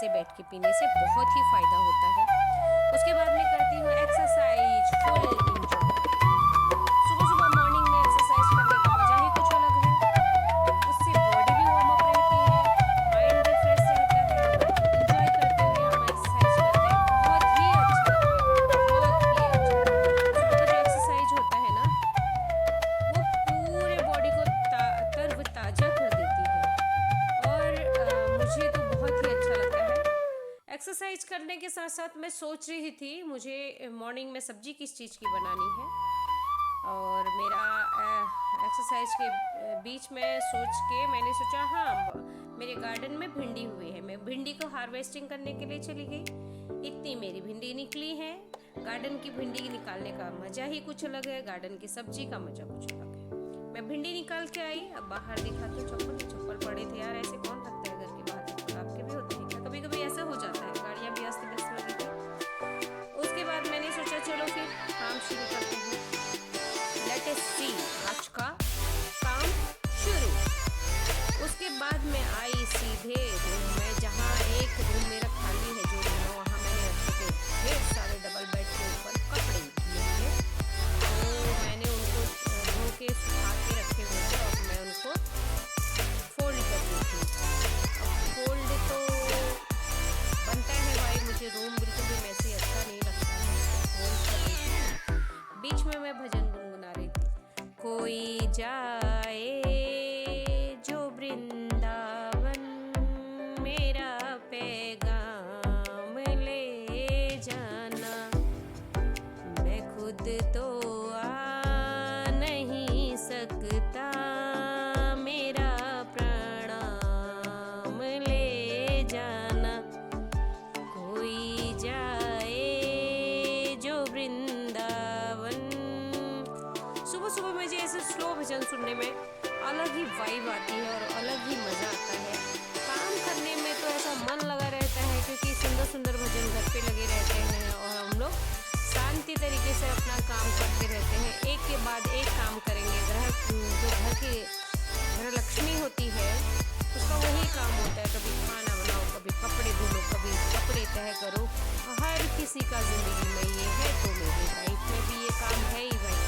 ऐसे बैठ के पीने से बहुत ही फ़ायदा होता है। उसके बाद मैं करती हूँ एक्सरसाइज, फुल इंजॉय। सुबह सुबह मॉर्निंग में एक्सरसाइज करने का मज़ा ही कुछ अलग है। उससे बॉडी भी वार्म अप रहती है, माइंड भी फ्रेश रहता है। इंजॉय करते हुए हम एक्सरसाइज करते हैं, बहुत ही अच्छा लगता है, बहुत ही अच्छा। सुबह का जो एक्सरसाइज होता है ना, वो पूरे बॉडी को तरोताज़ा कर देती है। और मुझे तो बहुत ही अच्छा लगता है। एक्सरसाइज करने के साथ साथ मैं सोच रही थी मुझे मॉर्निंग में सब्जी किस चीज़ की बनानी है। और मेरा एक्सरसाइज के बीच में सोच के मैंने सोचा, हाँ मेरे गार्डन में भिंडी हुई है, मैं भिंडी को हार्वेस्टिंग करने के लिए चली गई। इतनी मेरी भिंडी निकली है। गार्डन की भिंडी निकालने का मज़ा ही कुछ अलग है, गार्डन की सब्जी का मज़ा कुछ अलग है। मैं भिंडी निकाल के आई, अब बाहर देखा तो चप्पल पड़े थे। यार ऐसे कौन रखता है घर के बाहर चप्पल? आपके भी होते हैं क्या? कभी कभी ऐसा हो जाता है, गाड़ियाँ भी अस्त व्यस्त लगी थी। उसके बाद मैंने सोचा चलो फिर काम शुरू करते हैं। लेट अस सी, आज का काम शुरू। उसके बाद मैं आई सीधे रूम में, जहाँ एक रूम मेरा खाली है, जो रूम है वहाँ मैंने रखे थे ढेर सारे डबल बेड के ऊपर कपड़े किए थे। तो मैंने उनको धो के सुखा के रखे हुए थे और मैं उनको फोल्ड कर दी थी। अब फोल्ड तो बनता है भाई, मुझे रूम बिल्कुल भी मैसी अच्छा नहीं लगता है, फोल्ड कर दी थी। बीच में मैं भजन गुनगुना रही थी। कोई जाए जो वृंदावन, मेरा पैगाम ले जाना। मैं खुद तो आ नहीं सकता, मेरा प्रणाम ले जाना। कोई जाए जो वृंदावन। सुबह सुबह मुझे ऐसे स्लो भजन सुनने में अलग ही वाइब आती है और अलग ही मज़ा आता है। काम करने में तो ऐसा मन लगा रहता है, क्योंकि सुंदर सुंदर भजन घर पे लगे रहते हैं और हम लोग शांति तरीके से अपना काम करते रहते हैं। एक के बाद एक काम करेंगे। जो घर की घर लक्ष्मी होती है, उसका वही काम होता है। कभी खाना बनाओ, कभी कपड़े धुलो, कभी कपड़े तह करो। हर किसी का ज़िंदगी में ये है, तो मेरी लाइफ में भी ये काम है ही भाई।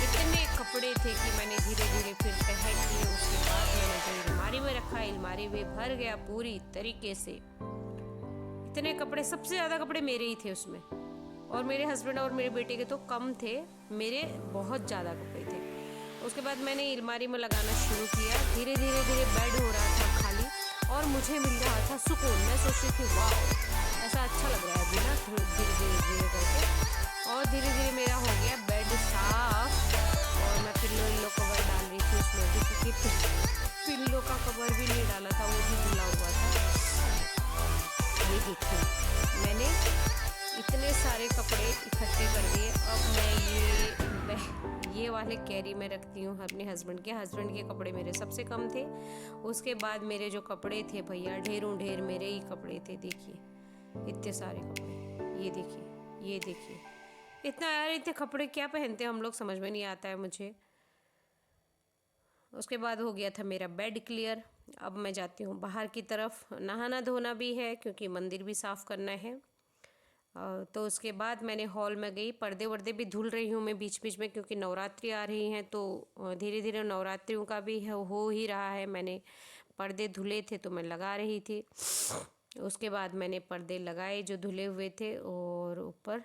इतने कपड़े थे कि मैंने धीरे धीरे फिर तह किए। उसके बाद मैंने जो अलमारी में रखा, अलमारी में भर गया पूरी तरीके से। इतने कपड़े, सबसे ज़्यादा कपड़े मेरे ही थे उसमें, और मेरे हस्बैंड और मेरे बेटे के तो कम थे, मेरे बहुत ज़्यादा कपड़े थे। उसके बाद मैंने अलमारी में लगाना शुरू किया। धीरे धीरे धीरे बेड हो रहा था खाली और मुझे मिल रहा था सुकून। मैं सोच रही थी वाह, ऐसा अच्छा लग रहा है अभी ना, धीरे धीरे धीरे करके। और धीरे धीरे मेरा हो गया बेड साफ। और मैं पिल्लो कवर डाल रही थी उसमें भी, क्योंकि पिल्लो का कवर भी नहीं डाला था, वो भी धुला हुआ था। ये देखिए, मैंने इतने सारे कपड़े इकट्ठे कर दिए। अब मैं ये वाले कैरी में रखती हूँ अपने हस्बैंड के कपड़े मेरे सबसे कम थे। उसके बाद मेरे जो कपड़े थे भैया, ढेरों ढेर मेरे ही कपड़े थे। देखिए इतने सारे कपड़े, ये देखिए, ये देखिए। इतना यार, इतने कपड़े क्या पहनते हैं हम लोग, समझ में नहीं आता है मुझे। उसके बाद हो गया था मेरा बेड क्लियर। अब मैं जाती हूँ बाहर की तरफ, नहाना धोना भी है क्योंकि मंदिर भी साफ़ करना है। तो उसके बाद मैंने हॉल में गई, पर्दे वर्दे भी धुल रही हूँ मैं बीच बीच में, क्योंकि नवरात्रि आ रही हैं, तो धीरे धीरे नवरात्रियों का भी हो ही रहा है। मैंने पर्दे धुले थे तो मैं लगा रही थी। उसके बाद मैंने पर्दे लगाए जो धुले हुए थे और ऊपर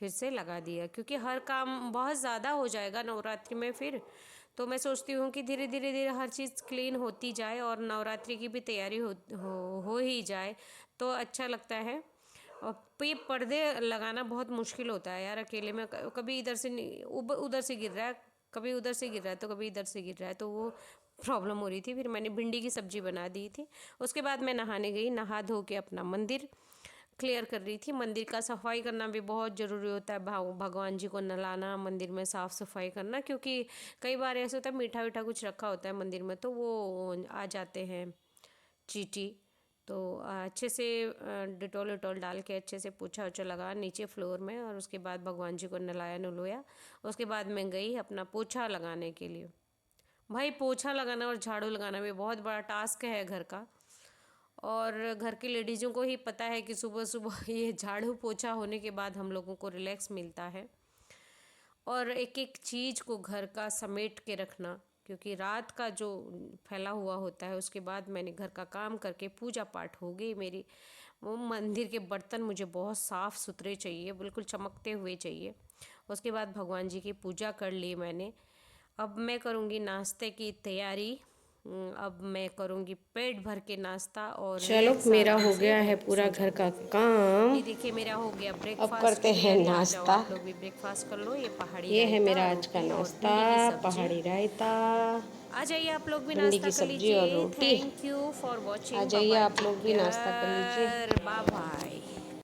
फिर से लगा दिया, क्योंकि हर काम बहुत ज़्यादा हो जाएगा नवरात्रि में फिर। तो मैं सोचती हूँ कि धीरे धीरे धीरे हर चीज़ क्लीन होती जाए और नवरात्रि की भी तैयारी हो ही जाए, तो अच्छा लगता है। और ये पर्दे लगाना बहुत मुश्किल होता है यार अकेले में। कभी इधर से उधर से गिर रहा है, कभी उधर से गिर रहा है, तो कभी इधर से गिर रहा है, तो वो प्रॉब्लम हो रही थी। फिर मैंने भिंडी की सब्ज़ी बना दी थी। उसके बाद मैं नहाने गई, नहा धो के अपना मंदिर क्लियर कर रही थी। मंदिर का सफाई करना भी बहुत ज़रूरी होता है, भगवान जी को नहलाना, मंदिर में साफ़ सफाई करना, क्योंकि कई बार ऐसा होता है मीठा वीठा कुछ रखा होता है मंदिर में, तो वो आ जाते हैं चींटी। तो अच्छे से डिटॉल विटॉल डाल के अच्छे से पोछा वोछा लगा नीचे फ्लोर में, और उसके बाद भगवान जी को नहलाया नुलोया। उसके बाद मैं गई अपना पोछा लगाने के लिए। भाई पोछा लगाना और झाड़ू लगाना भी बहुत बड़ा टास्क है घर का, और घर की लेडीज़ों को ही पता है कि सुबह सुबह ये झाड़ू पोछा होने के बाद हम लोगों को रिलैक्स मिलता है। और एक एक चीज़ को घर का समेट के रखना, क्योंकि रात का जो फैला हुआ होता है उसके बाद मैंने घर का काम करके पूजा पाठ हो गई मेरी। वो मंदिर के बर्तन मुझे बहुत साफ़ सुथरे चाहिए, बिल्कुल चमकते हुए चाहिए। उसके बाद भगवान जी की पूजा कर ली मैंने। अब मैं करूँगी नाश्ते की तैयारी। अब मैं करूँगी पेट भर के नाश्ता और चलो रिलैक्स मेरा आराम हो से गया है मैं पूरा सो घर का जाऊँगी फिर। काम। ये देखिए मेरा हो गया अब ब्रेकफास्ट करते की हैं तैयारी। आ जाओ नाश्ता। आप लोग भी ब्रेकफास्ट कर लो। ये पहाड़ी ये है रायता, मेरा आज का रोटी और नाश्ता, भिंडी की सब्जी। पहाड़ी रायता, आ जाइए आप लोग भी भिंडी नाश्ता की कर सब्जी और लीजिए। रोटी। Thank you for ah watching. Bye जाइए बाय, आप टेक लोग भी नाश्ता कर लीजिए। Care, bye bye.